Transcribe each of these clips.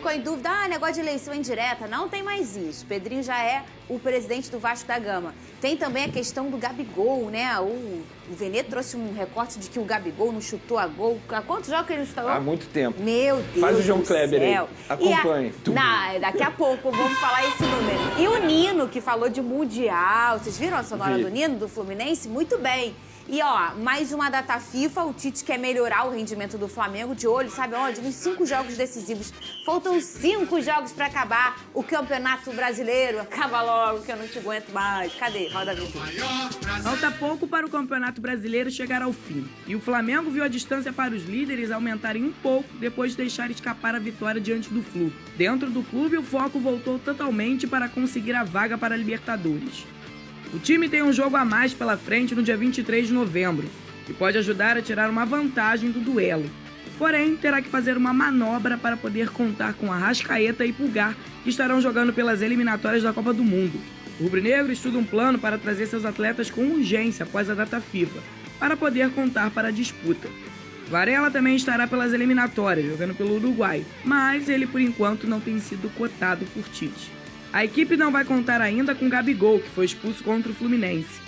ficou em dúvida, negócio de eleição indireta, não tem mais isso. Pedrinho já é o presidente do Vasco da Gama. Tem também a questão do Gabigol, né? O Vene trouxe um recorte de que o Gabigol não chutou a gol. Há quantos jogos que ele não chutou? Há muito tempo. Meu Deus. Faz o João Kleber aí. Acompanhe. Daqui a pouco vamos falar esse número. E o Nino, que falou de Mundial. Vocês viram a sonora do Nino, do Fluminense? Muito bem. E, mais uma data FIFA, o Tite quer melhorar o rendimento do Flamengo, de olho, sabe onde? Nos 5 jogos decisivos. Faltam 5 jogos para acabar o Campeonato Brasileiro. Acaba logo, que eu não te aguento mais. Cadê? Roda a vinheta. Falta pouco para o Campeonato Brasileiro chegar ao fim. E o Flamengo viu a distância para os líderes aumentarem um pouco depois de deixar escapar a vitória diante do Flu. Dentro do clube, o foco voltou totalmente para conseguir a vaga para a Libertadores. O time tem um jogo a mais pela frente no dia 23 de novembro, que pode ajudar a tirar uma vantagem do duelo. Porém, terá que fazer uma manobra para poder contar com Arrascaeta e Pulgar, que estarão jogando pelas eliminatórias da Copa do Mundo. O rubro-negro estuda um plano para trazer seus atletas com urgência após a data FIFA, para poder contar para a disputa. Varela também estará pelas eliminatórias, jogando pelo Uruguai, mas ele por enquanto não tem sido cotado por Tite. A equipe não vai contar ainda com Gabigol, que foi expulso contra o Fluminense.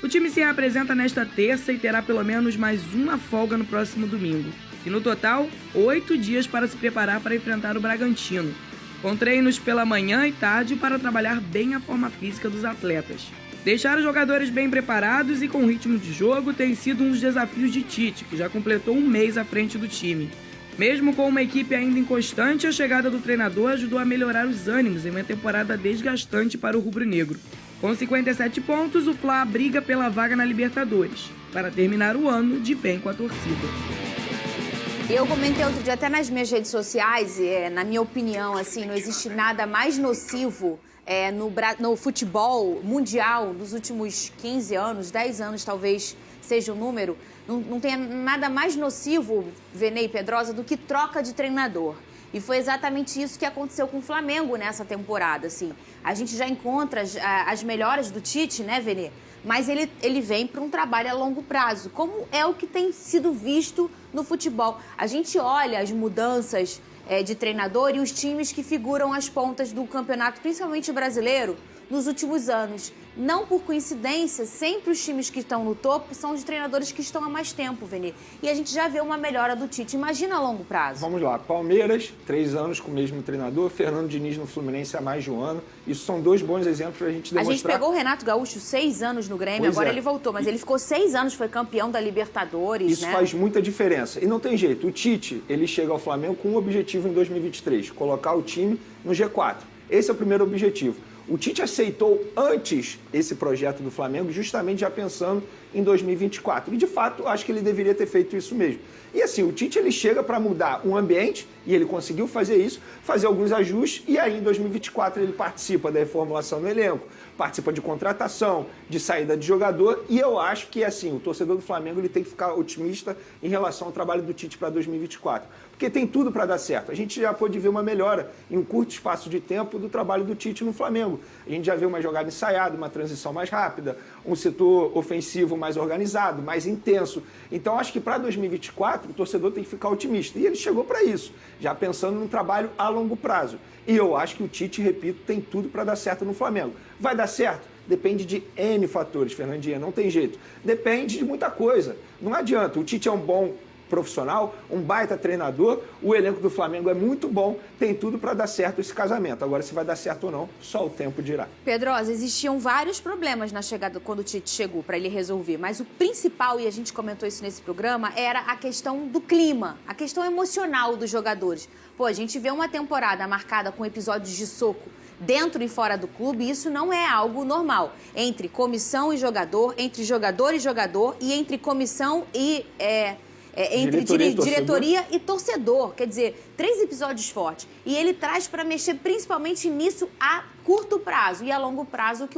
O time se reapresenta nesta terça e terá pelo menos mais uma folga no próximo domingo. E no total, 8 dias para se preparar para enfrentar o Bragantino, com treinos pela manhã e tarde para trabalhar bem a forma física dos atletas. Deixar os jogadores bem preparados e com ritmo de jogo tem sido um dos desafios de Tite, que já completou um mês à frente do time. Mesmo com uma equipe ainda inconstante, a chegada do treinador ajudou a melhorar os ânimos em uma temporada desgastante para o rubro-negro. Com 57 pontos, o Fla briga pela vaga na Libertadores, para terminar o ano de bem com a torcida. Eu comentei outro dia até nas minhas redes sociais, na minha opinião, assim, não existe nada mais nocivo no futebol mundial nos últimos 15 anos, 10 anos talvez seja o número. Não tem nada mais nocivo, Vene e Pedrosa, do que troca de treinador. E foi exatamente isso que aconteceu com o Flamengo nessa temporada, assim. A gente já encontra as melhoras do Tite, né, Vene? Mas ele vem para um trabalho a longo prazo, como é o que tem sido visto no futebol. A gente olha as mudanças de treinador e os times que figuram as pontas do campeonato, principalmente brasileiro, nos últimos anos. Não por coincidência, sempre os times que estão no topo são os treinadores que estão há mais tempo, Vene. E a gente já vê uma melhora do Tite. Imagina a longo prazo. Vamos lá. Palmeiras, 3 anos com o mesmo treinador. Fernando Diniz no Fluminense há mais de um ano. Isso são 2 bons exemplos para a gente demonstrar. A gente pegou o Renato Gaúcho 6 anos no Grêmio, agora ele voltou. Mas ele ficou 6 anos, foi campeão da Libertadores, Isso faz muita diferença. E não tem jeito. O Tite, ele chega ao Flamengo com um objetivo em 2023. Colocar o time no G4. Esse é o primeiro objetivo. O Tite aceitou antes esse projeto do Flamengo, justamente já pensando em 2024. E, de fato, acho que ele deveria ter feito isso mesmo. E, assim, o Tite ele chega para mudar um ambiente, e ele conseguiu fazer isso, fazer alguns ajustes, e aí, em 2024, ele participa da reformulação do elenco, participa de contratação, de saída de jogador, e eu acho que, assim, o torcedor do Flamengo ele tem que ficar otimista em relação ao trabalho do Tite para 2024. Porque tem tudo para dar certo. A gente já pôde ver uma melhora em um curto espaço de tempo do trabalho do Tite no Flamengo. A gente já viu uma jogada ensaiada, uma transição mais rápida, um setor ofensivo mais organizado, mais intenso. Então, acho que para 2024, o torcedor tem que ficar otimista. E ele chegou para isso, já pensando num trabalho a longo prazo. E eu acho que o Tite, repito, tem tudo para dar certo no Flamengo. Vai dar certo? Depende de N fatores, Fernandinha, não tem jeito. Depende de muita coisa. Não adianta. O Tite é um bom profissional, um baita treinador, o elenco do Flamengo é muito bom, tem tudo para dar certo esse casamento. Agora, se vai dar certo ou não, só o tempo dirá. Pedrosa, existiam vários problemas na chegada, quando o Tite chegou, para ele resolver, mas o principal, e a gente comentou isso nesse programa, era a questão do clima, a questão emocional dos jogadores. Pô, a gente vê uma temporada marcada com episódios de soco dentro e fora do clube, e isso não é algo normal. Entre comissão e jogador, entre jogador e jogador, e entre comissão e... entre diretoria e torcedor. Quer dizer, 3 episódios fortes. E ele traz para mexer principalmente nisso a curto prazo e a longo prazo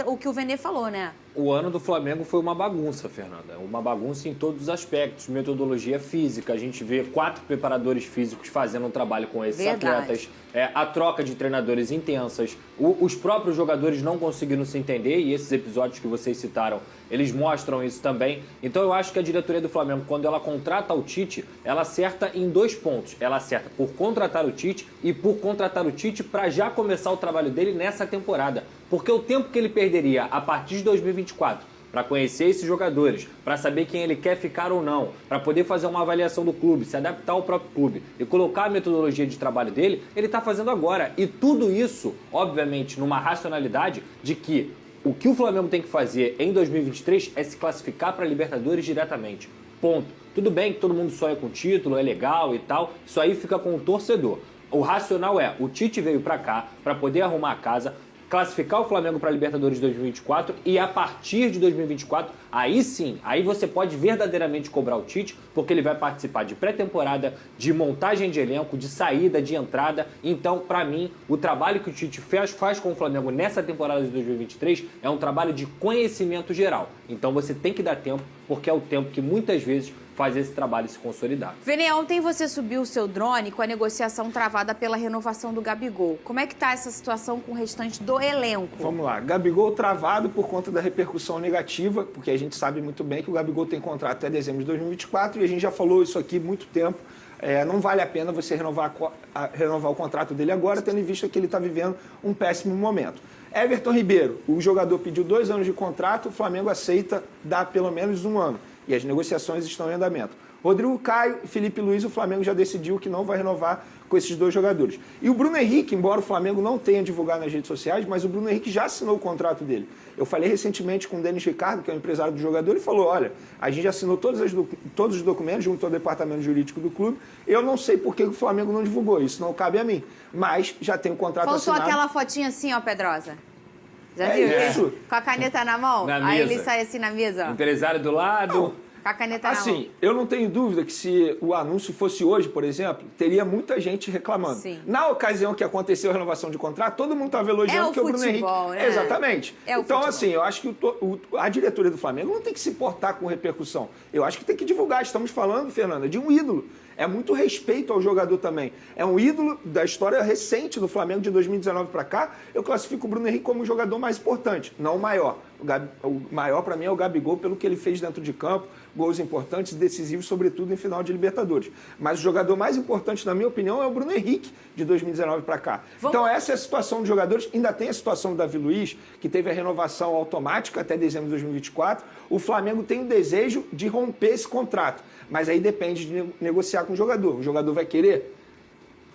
o que o Vene falou, né? O ano do Flamengo foi uma bagunça, Fernanda. Uma bagunça em todos os aspectos. Metodologia física, a gente vê 4 preparadores físicos fazendo um trabalho com esses atletas. A troca de treinadores intensas. Os próprios jogadores não conseguiram se entender, e esses episódios que vocês citaram, eles mostram isso também. Então eu acho que a diretoria do Flamengo, quando ela contrata o Tite, ela acerta em 2 pontos. Ela acerta por contratar o Tite e por contratar o Tite para já começar o trabalho dele nessa temporada. Porque o tempo que ele perderia a partir de 2024 para conhecer esses jogadores, para saber quem ele quer ficar ou não, para poder fazer uma avaliação do clube, se adaptar ao próprio clube e colocar a metodologia de trabalho dele, ele está fazendo agora. E tudo isso, obviamente, numa racionalidade de que o que o Flamengo tem que fazer em 2023 é se classificar para a Libertadores diretamente. Ponto. Tudo bem que todo mundo sonha com título, é legal e tal, isso aí fica com o torcedor. O racional é, o Tite veio para cá para poder arrumar a casa, classificar o Flamengo para a Libertadores de 2024 e a partir de 2024, aí sim, aí você pode verdadeiramente cobrar o Tite, porque ele vai participar de pré-temporada, de montagem de elenco, de saída, de entrada. Então, para mim, o trabalho que o Tite faz com o Flamengo nessa temporada de 2023 é um trabalho de conhecimento geral. Então você tem que dar tempo, porque é o tempo que muitas vezes faz esse trabalho se consolidar. Vene, ontem você subiu o seu drone com a negociação travada pela renovação do Gabigol. Como é que tá essa situação com o restante do elenco? Vamos lá. Gabigol travado por conta da repercussão negativa, porque a gente sabe muito bem que o Gabigol tem contrato até dezembro de 2024 e a gente já falou isso aqui há muito tempo. Não vale a pena você renovar o contrato dele agora, tendo em vista que ele está vivendo um péssimo momento. Everton Ribeiro, o jogador pediu 2 anos de contrato, o Flamengo aceita dar pelo menos 1 ano. E as negociações estão em andamento. Rodrigo Caio e Felipe Luiz, o Flamengo já decidiu que não vai renovar com esses 2 jogadores. E o Bruno Henrique, embora o Flamengo não tenha divulgado nas redes sociais, mas o Bruno Henrique já assinou o contrato dele. Eu falei recentemente com o Denis Ricardo, que é o empresário do jogador, e falou, olha, a gente já assinou todos os documentos junto ao departamento jurídico do clube, eu não sei por que o Flamengo não divulgou, isso não cabe a mim, mas já tem o contrato assinado. Faltou aquela fotinha assim, ó, Pedrosa. Já viu? Isso. Com a caneta na mão? Na Aí mesa. ele sai assim na mesa, ó. Empresário do lado. Com a caneta na mão. Assim, eu não tenho dúvida que se o anúncio fosse hoje, por exemplo, teria muita gente reclamando. Sim. Na ocasião que aconteceu a renovação de contrato, todo mundo estava elogiando que o Bruno Henrique... né? Exatamente. É o então, futebol. assim, eu acho que a diretoria do Flamengo não tem que se importar com repercussão. Eu acho que tem que divulgar. Estamos falando, Fernanda, de um ídolo. É muito respeito ao jogador também. É um ídolo da história recente do Flamengo de 2019 para cá. Eu classifico o Bruno Henrique como o jogador mais importante, não o maior. O maior para mim é o Gabigol pelo que ele fez dentro de campo, gols importantes e decisivos, sobretudo em final de Libertadores. Mas o jogador mais importante, na minha opinião, é o Bruno Henrique de 2019 para cá. Então essa é a situação dos jogadores. Ainda tem a situação do Davi Luiz, que teve a renovação automática até dezembro de 2024. O Flamengo tem o desejo de romper esse contrato. Mas aí depende de negociar com o jogador. O jogador vai querer?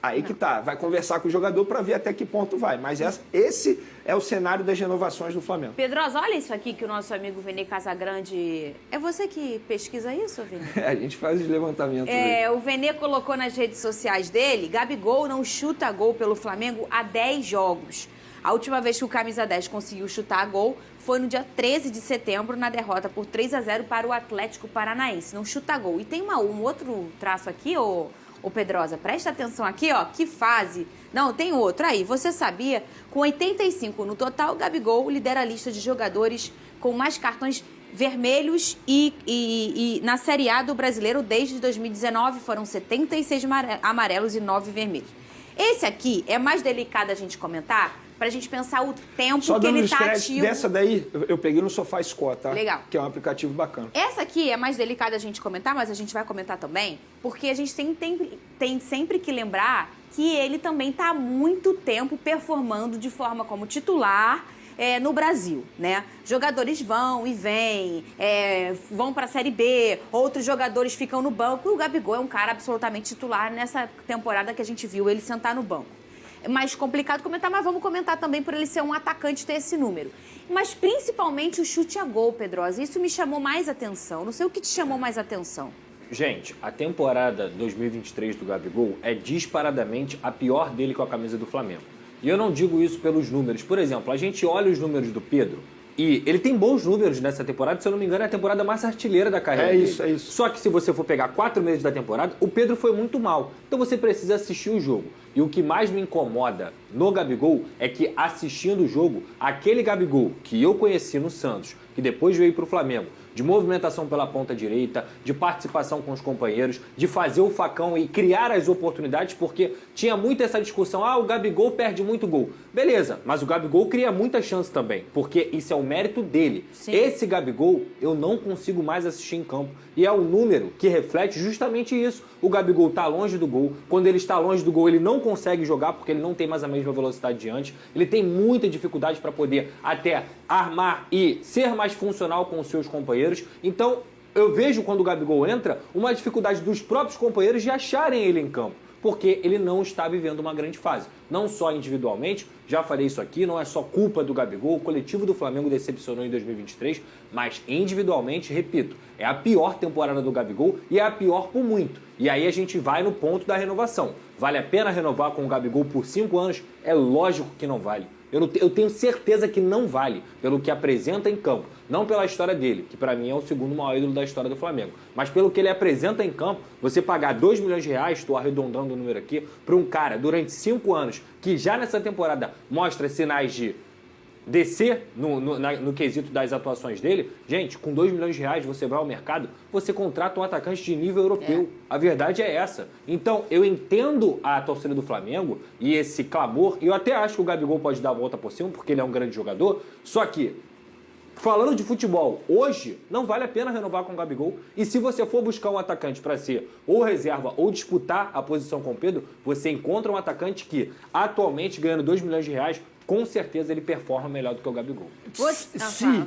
Aí que tá. Vai conversar com o jogador para ver até que ponto vai. Mas esse é o cenário das renovações do Flamengo. Pedrosa, olha isso aqui que o nosso amigo Vene Casagrande... É você que pesquisa isso, Vene? A gente faz os levantamentos. O Vene colocou nas redes sociais dele, Gabigol não chuta gol pelo Flamengo há 10 jogos. A última vez que o Camisa 10 conseguiu chutar gol foi no dia 13 de setembro, na derrota por 3-0 para o Atlético Paranaense. Não chuta gol. E tem um outro traço aqui, ô Pedrosa, presta atenção aqui, ó, que fase. Não, tem outro. Aí, você sabia? Com 85 no total, o Gabigol lidera a lista de jogadores com mais cartões vermelhos e na Série A do Brasileiro desde 2019 foram 76 amarelos e 9 vermelhos. Esse aqui é mais delicado a gente comentar, pra gente pensar o tempo Só que ele tá crédito, ativo. dessa daí, eu peguei no SofaScore, tá? Legal. Que é um aplicativo bacana. Essa aqui é mais delicada a gente comentar, mas a gente vai comentar também, porque a gente tem sempre que lembrar que ele também tá há muito tempo performando de forma como titular no Brasil, né? Jogadores vão e vêm, vão para a Série B, outros jogadores ficam no banco, e o Gabigol é um cara absolutamente titular nessa temporada que a gente viu ele sentar no banco. É mais complicado comentar, mas vamos comentar também por ele ser um atacante ter esse número. Mas principalmente o chute a gol, Pedrosa, isso me chamou mais atenção. Não sei o que te chamou mais atenção. Gente, a temporada 2023 do Gabigol é disparadamente a pior dele com a camisa do Flamengo. E eu não digo isso pelos números. Por exemplo, a gente olha os números do Pedro e ele tem bons números nessa temporada. Se eu não me engano, é a temporada mais artilheira da carreira dele. É isso. Só que se você for pegar 4 meses da temporada, o Pedro foi muito mal. Então você precisa assistir o jogo. E o que mais me incomoda no Gabigol é que, assistindo o jogo, aquele Gabigol que eu conheci no Santos, que depois veio para o Flamengo, de movimentação pela ponta direita, de participação com os companheiros, de fazer o facão e criar as oportunidades, porque tinha muito essa discussão, o Gabigol perde muito gol. Beleza, mas o Gabigol cria muita chance também, porque isso é o mérito dele. Sim. Esse Gabigol eu não consigo mais assistir em campo. E é o número que reflete justamente isso. O Gabigol está longe do gol. Quando ele está longe do gol, ele não consegue jogar porque ele não tem mais a mesma velocidade de antes. Ele tem muita dificuldade para poder até armar e ser mais funcional com os seus companheiros. Então, eu vejo quando o Gabigol entra uma dificuldade dos próprios companheiros de acharem ele em campo, porque ele não está vivendo uma grande fase. Não só individualmente, já falei isso aqui, não é só culpa do Gabigol, o coletivo do Flamengo decepcionou em 2023, mas individualmente, repito, é a pior temporada do Gabigol e é a pior por muito. E aí a gente vai no ponto da renovação. Vale a pena renovar com o Gabigol por 5 anos? É lógico que não vale. Eu tenho certeza que não vale pelo que apresenta em campo. Não pela história dele, que para mim é o segundo maior ídolo da história do Flamengo. Mas pelo que ele apresenta em campo, você pagar 2 milhões de reais, estou arredondando o número aqui, para um cara durante 5 anos, que já nessa temporada mostra sinais de descer no quesito das atuações dele, gente, com 2 milhões de reais você vai ao mercado, você contrata um atacante de nível europeu. A verdade é essa. Então, eu entendo a torcida do Flamengo e esse clamor, e eu até acho que o Gabigol pode dar a volta por cima, porque ele é um grande jogador, só que, falando de futebol, hoje não vale a pena renovar com o Gabigol. E se você for buscar um atacante para ser ou reserva ou disputar a posição com o Pedro, você encontra um atacante que, atualmente, ganhando 2 milhões de reais, com certeza ele performa melhor do que o Gabigol.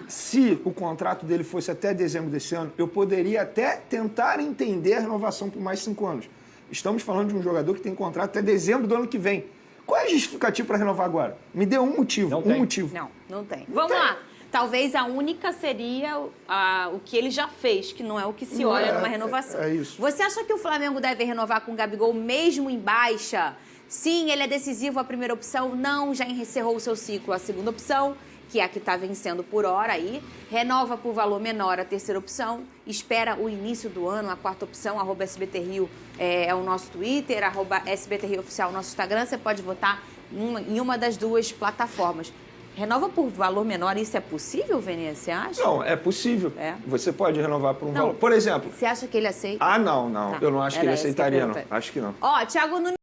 Se o contrato dele fosse até dezembro desse ano, eu poderia até tentar entender a renovação por mais 5 anos. Estamos falando de um jogador que tem contrato até dezembro do ano que vem. Qual é a justificativa para renovar agora? Me dê um motivo. Não tem. Vamos lá. Talvez a única seria o que ele já fez, que não é o que se olha numa renovação. É isso. Você acha que o Flamengo deve renovar com o Gabigol mesmo em baixa? Sim, ele é decisivo, a primeira opção. Não, já encerrou o seu ciclo, a segunda opção, que é a que está vencendo por hora aí. Renova por valor menor, a terceira opção. Espera o início do ano, a quarta opção, @SBTRio é o nosso Twitter, @SBTRio Oficial, o nosso Instagram. Você pode votar em uma das duas plataformas. Renova por valor menor, isso é possível, Vene? Você acha? Não, é possível. Você pode renovar por um valor. Por exemplo... Você acha que ele aceita? Não. Tá. Eu não acho que ele aceitaria, não. Acho que não. Thiago Nunes...